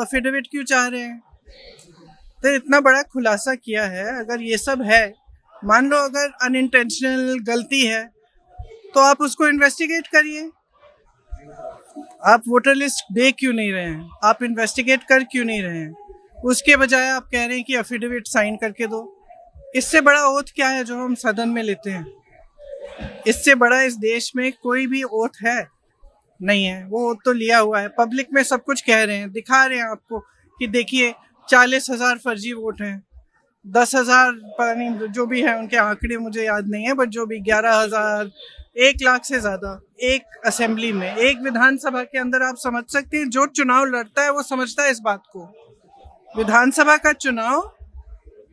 Affidavit क्यों चाह रहे हैं? तो इतना बड़ा खुलासा किया है, अगर ये सब है, मान लो अगर अनइंटेंशनल गलती है तो आप उसको इन्वेस्टिगेट करिए। आप वोटर लिस्ट दे क्यों नहीं रहे हैं? आप इन्वेस्टिगेट कर क्यों नहीं रहे हैं? उसके बजाय आप कह रहे हैं कि अफिडेविट साइन करके दो। इससे बड़ा ओथ क्या है जो हम सदन में लेते हैं? इससे बड़ा इस देश में कोई भी ओथ है नहीं है। वो ओथ तो लिया हुआ है, पब्लिक में सब कुछ कह रहे हैं, दिखा रहे हैं आपको कि देखिए 40,000 फर्जी वोट हैं, 10,000 पता नहीं जो भी है, उनके आंकड़े मुझे याद नहीं है, बट जो भी 11,000, 1,00,000 से ज्यादा एक असेंबली में, एक विधानसभा के अंदर। आप समझ सकते हैं, जो चुनाव लड़ता है वो समझता है इस बात को। विधानसभा का चुनाव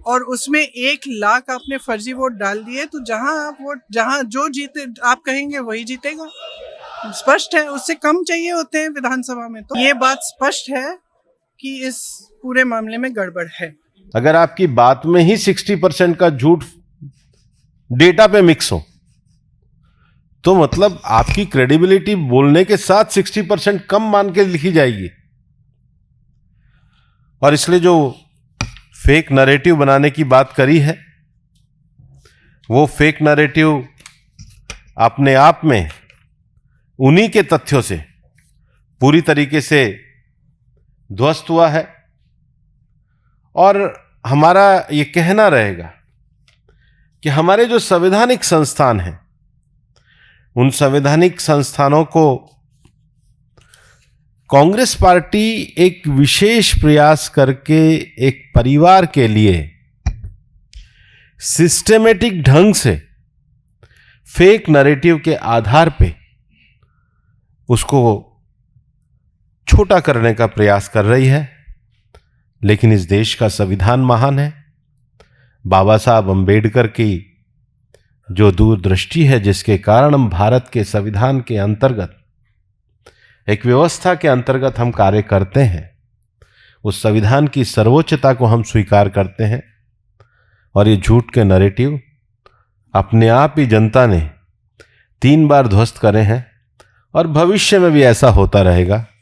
और उसमें 1,00,000 आपने फर्जी वोट डाल दिए, तो जहां जो जीते आप कहेंगे वही जीतेगा। स्पष्ट है, उससे कम चाहिए होते हैं विधानसभा में। तो ये बात स्पष्ट है कि इस पूरे मामले में गड़बड़ है। अगर आपकी बात में ही 60% का झूठ डेटा पे मिक्स हो, तो मतलब आपकी क्रेडिबिलिटी बोलने के साथ 60% कम मान के लिखी जाएगी। और इसलिए जो फेक नैरेटिव बनाने की बात करी है, वो फेक नैरेटिव अपने आप में उन्हीं के तथ्यों से पूरी तरीके से ध्वस्त हुआ है। और हमारा ये कहना रहेगा कि हमारे जो संवैधानिक संस्थान हैं, उन संवैधानिक संस्थानों को कांग्रेस पार्टी एक विशेष प्रयास करके एक परिवार के लिए सिस्टेमेटिक ढंग से फेक नैरेटिव के आधार पे उसको छोटा करने का प्रयास कर रही है। लेकिन इस देश का संविधान महान है। बाबा साहब अंबेडकर की जो दूरदृष्टि है, जिसके कारण हम भारत के संविधान के अंतर्गत, एक व्यवस्था के अंतर्गत हम कार्य करते हैं, उस संविधान की सर्वोच्चता को हम स्वीकार करते हैं। और ये झूठ के नैरेटिव अपने आप ही जनता ने 3 बार ध्वस्त करे हैं, और भविष्य में भी ऐसा होता रहेगा।